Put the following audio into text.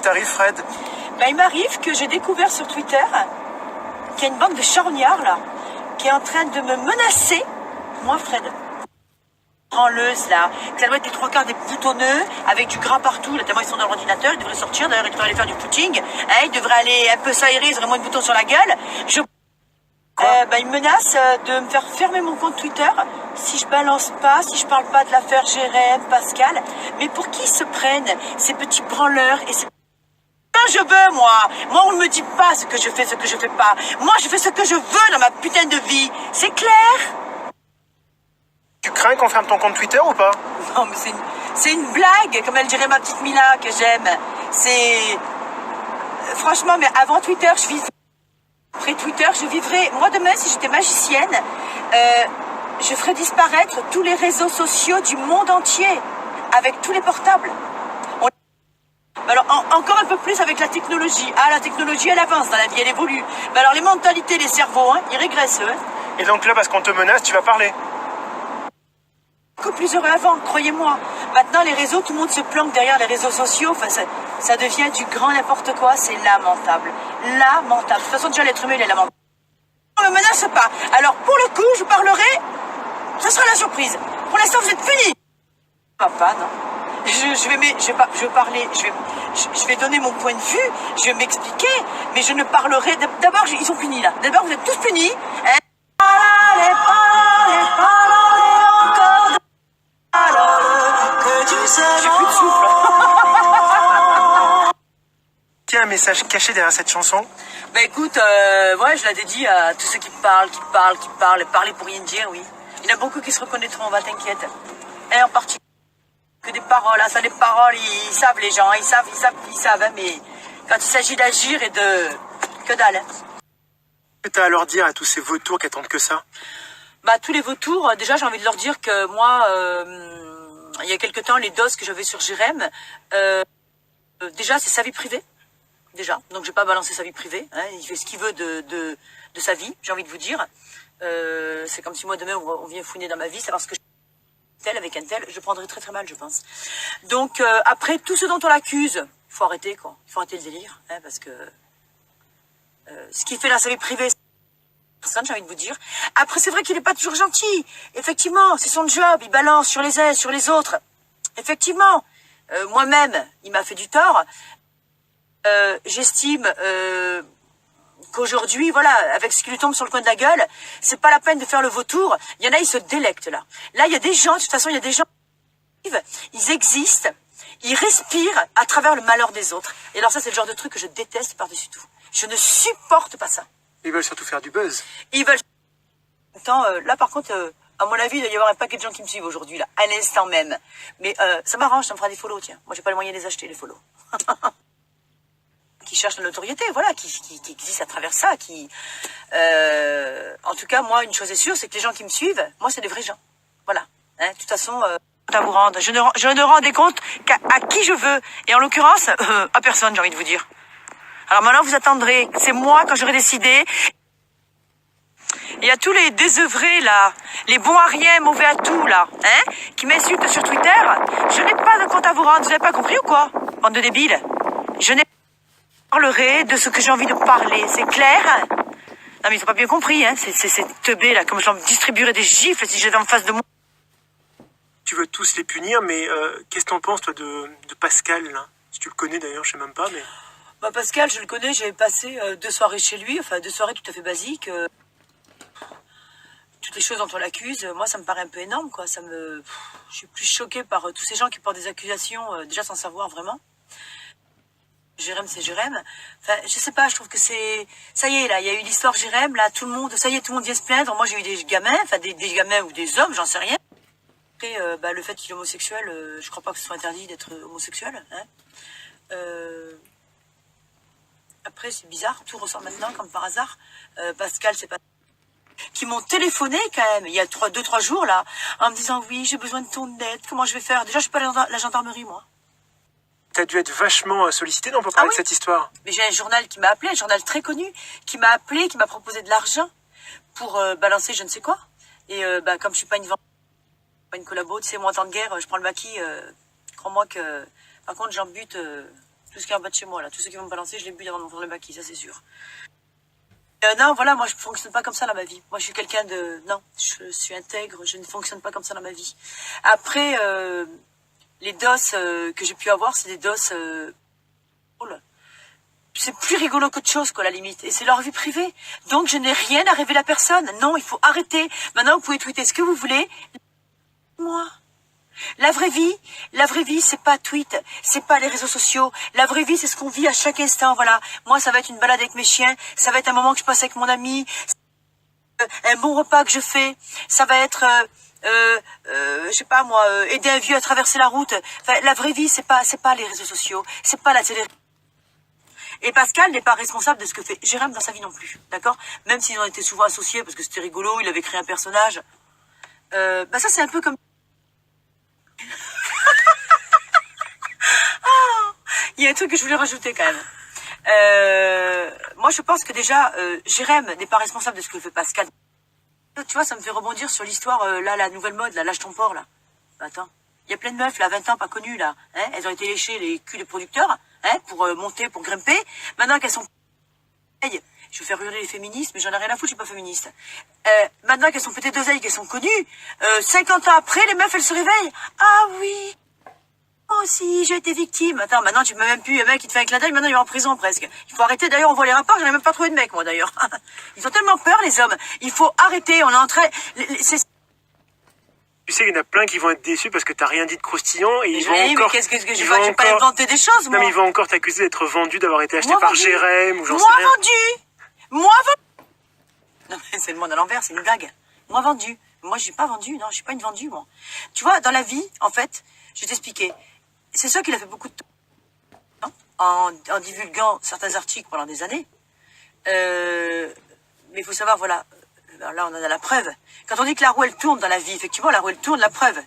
t'arrive, Fred? Ben, il m'arrive que j'ai découvert sur Twitter qu'il y a une bande de charognards, là, qui est en train de me menacer. Moi, Fred. Branleuse, là. Ça doit être les trois quarts des boutonneux, avec du gras partout, là, tellement ils sont dans l'ordinateur, ils devraient sortir, d'ailleurs, ils devraient aller faire du footing. Hein, ils devraient aller un peu s'aérer, ils auraient moins de boutons sur la gueule. Ben, il me menace de me faire fermer mon compte Twitter si je balance pas, si je parle pas de l'affaire Jérém, Pascal. Mais pour qui ils se prennent, ces petits branleurs et ces... Quand je veux, moi, on ne me dit pas ce que je fais, ce que je fais pas. Moi, je fais ce que je veux dans ma putain de vie. C'est clair? Tu crains qu'on ferme ton compte Twitter ou pas? Non, mais c'est une blague, comme elle dirait ma petite Mila, que j'aime. C'est... Franchement, mais avant Twitter, je vivrais... Après Twitter, je vivrais... Moi, demain, si j'étais magicienne, je ferais disparaître tous les réseaux sociaux du monde entier, avec tous les portables. Alors, encore un peu plus avec la technologie. Ah, la technologie, elle avance dans la vie, elle évolue. Mais alors, les mentalités, les cerveaux, hein, ils régressent, eux. Hein. Et donc là, parce qu'on te menace, tu vas parler? Beaucoup plus heureux avant, croyez-moi. Maintenant, les réseaux, tout le monde se planque derrière les réseaux sociaux. Enfin, ça devient du grand n'importe quoi. C'est lamentable. Lamentable. De toute façon, déjà, l'être humain, il est lamentable. On ne me menace pas. Alors, pour le coup, je parlerai. Ce sera la surprise. Pour l'instant, vous êtes punis. Papa, non. Je vais donner mon point de vue. Je vais m'expliquer. Mais je ne parlerai... D'abord, ils sont punis, là. D'abord, vous êtes tous punis. Hein. J'ai plus de souffle. Tiens, un message caché derrière cette chanson? Ben écoute, ouais, je la dédie à tous ceux qui parlent, et parler pour rien dire, oui. Il y en a beaucoup qui se reconnaîtront, va, t'inquiète. Et en particulier, que des paroles, hein, ça, les paroles, ils savent les gens, ils savent, hein, mais quand il s'agit d'agir et de... que dalle, hein. Que t'as à leur dire à tous ces vautours qui attendent que ça? Bah, tous les vautours, déjà, j'ai envie de leur dire que moi, il y a quelque temps, les doses que j'avais sur Jérém, déjà, c'est sa vie privée. Déjà, donc je vais pas balancer sa vie privée, hein. Il fait ce qu'il veut de sa vie, j'ai envie de vous dire. C'est comme si moi demain on vient fouiner dans ma vie, savoir ce que je tel avec un tel, je prendrais très très mal, je pense. Donc après tout ce dont on l'accuse, il faut arrêter quoi, il faut arrêter le délire, hein, parce que ce qui fait là sa vie privée, personne, j'ai envie de vous dire. Après c'est vrai qu'il est pas toujours gentil, effectivement, c'est son job, il balance sur les uns, sur les autres, effectivement. Moi-même, il m'a fait du tort. J'estime qu'aujourd'hui, voilà, avec ce qui lui tombe sur le coin de la gueule, c'est pas la peine de faire le vautour. Il y en a, ils se délectent là. Là, il y a des gens, de toute façon, il y a des gens, ils existent, ils respirent à travers le malheur des autres. Et alors ça, c'est le genre de truc que je déteste par-dessus tout. Je ne supporte pas ça. Ils veulent surtout faire du buzz. Ils veulent... Attends, là, par contre, à mon avis, il doit y avoir un paquet de gens qui me suivent aujourd'hui, là, à l'instant même. Mais ça m'arrange, ça me fera des follow, tiens. Moi, j'ai pas le moyen de les acheter, les follow. Qui cherchent la notoriété, voilà, qui existent à travers ça, qui... en tout cas, moi, une chose est sûre, c'est que les gens qui me suivent, moi, c'est des vrais gens. Voilà. Hein, de toute façon, à vous rendre. Je ne rendrai compte qu'à qui je veux. Et en l'occurrence, à personne, j'ai envie de vous dire. Alors maintenant, vous attendrez. C'est moi, quand j'aurai décidé. Il y a tous les désœuvrés, là, les bons à rien, mauvais à tout, là, hein, qui m'insultent sur Twitter. Je n'ai pas de compte à vous rendre. Vous n'avez pas compris ou quoi, bande de débiles? Je n'ai parlerai de ce que j'ai envie de parler, c'est clair? Non mais ils n'ont pas bien compris, hein, c'est teubé là, comme je leur distribuerais des gifles si j'étais en face de moi. Tu veux tous les punir, mais qu'est-ce que t'en penses toi de Pascal là? Si tu le connais d'ailleurs, je sais même pas, mais... Bah Pascal, je le connais, j'avais passé 2 soirées chez lui, enfin 2 soirées tout à fait basiques. Toutes les choses dont on l'accuse, moi ça me paraît un peu énorme quoi, je suis plus choquée par tous ces gens qui portent des accusations déjà sans savoir vraiment. Jérém, c'est Jérém. Enfin, je sais pas, je trouve que c'est... Ça y est, là, il y a eu l'histoire Jérém, là, tout le monde vient se plaindre. Moi, j'ai eu des gamins, enfin, des gamins ou des hommes, j'en sais rien. Après, le fait qu'il est homosexuel, je crois pas que ce soit interdit d'être homosexuel, hein. Après, c'est bizarre, tout ressort maintenant, comme par hasard. Pascal, c'est pas... Qui m'ont téléphoné, quand même, il y a 2-3 jours, là, en me disant, oui, j'ai besoin de ton aide, comment je vais faire? Déjà, je suis pas la gendarmerie, moi. T'as dû être vachement sollicité pour parler de cette histoire. Mais j'ai un journal qui m'a appelé, un journal très connu, qui m'a appelé, qui m'a proposé de l'argent pour balancer je ne sais quoi. Et comme je suis pas pas une collabo, tu sais, moi en temps de guerre, je prends le maquis, crois-moi que... Par contre, j'en bute Tout ce qui est en bas de chez moi, là. Tous ceux qui vont me balancer, je les bu avant de m'ouvrir le maquis, ça c'est sûr. Non, voilà, moi je fonctionne pas comme ça dans ma vie. Moi je suis quelqu'un de... Non, je suis intègre, je ne fonctionne pas comme ça dans ma vie. Après, les doses que j'ai pu avoir, c'est des doses... c'est plus rigolo qu'autre chose, quoi, à la limite. Et c'est leur vie privée. Donc je n'ai rien à révéler à personne. Non, il faut arrêter. Maintenant, vous pouvez tweeter ce que vous voulez. Moi... La vraie vie, c'est pas tweet, c'est pas les réseaux sociaux. La vraie vie, c'est ce qu'on vit à chaque instant, voilà. Moi, ça va être une balade avec mes chiens, ça va être un moment que je passe avec mon ami, un bon repas que je fais, ça va être, je sais pas moi, aider un vieux à traverser la route. Enfin, la vraie vie, c'est pas les réseaux sociaux, c'est pas la télé. Et Pascal n'est pas responsable de ce que fait Jérém dans sa vie non plus, d'accord? Même s'ils ont été souvent associés, parce que c'était rigolo, il avait créé un personnage. Bah ça, c'est un peu comme... Il y a un truc que je voulais rajouter quand même. Moi, je pense que déjà, Jérém n'est pas responsable de ce que fait Pascal. Tu vois, ça me fait rebondir sur l'histoire, là, la nouvelle mode, là, lâche ton porc, là. Attends. Il y a plein de meufs, là, 20 ans, pas connues, là. Hein, elles ont été léchées les culs des producteurs, hein, pour monter, pour grimper. Maintenant qu'elles sont... Je vais faire hurler les féministes, mais j'en ai rien à foutre, je suis pas féministe. Maintenant qu'elles sont pétées d'oseille, qu'elles sont connues, 50 ans après, les meufs, elles se réveillent. Ah oui, moi aussi, j'ai été victime. Attends, maintenant, tu m'as même plus un mec qui te fait un clin d'œil, maintenant, il est en prison, presque. Il faut arrêter. D'ailleurs, on voit les rapports, j'en ai même pas trouvé de mec, moi, d'ailleurs. Ils ont tellement peur, les hommes. Il faut arrêter, on est en train... Tu sais, il y en a plein qui vont être déçus parce que t'as rien dit de croustillant et ils vont Oui, encore... mais qu'est-ce que je vais pas inventer des choses, moi. Non, mais ils vont encore t'accuser d'être vendu, d'avoir été acheté Moi par vendu. Jérém ou j'en sais Moi rien. vendu. Moi vendu. Non, mais c'est le monde à l'envers, c'est une blague. Moi vendu. Moi, je suis pas vendu, non, je suis pas une vendue, moi. Tu vois, dans la vie, en fait, je vais t'expliquer. C'est sûr qu'il a fait beaucoup de temps en divulguant certains articles pendant des années. Mais il faut savoir, voilà, là, on en a la preuve. Quand on dit que la roue, elle tourne dans la vie, effectivement, la roue, elle tourne, la preuve.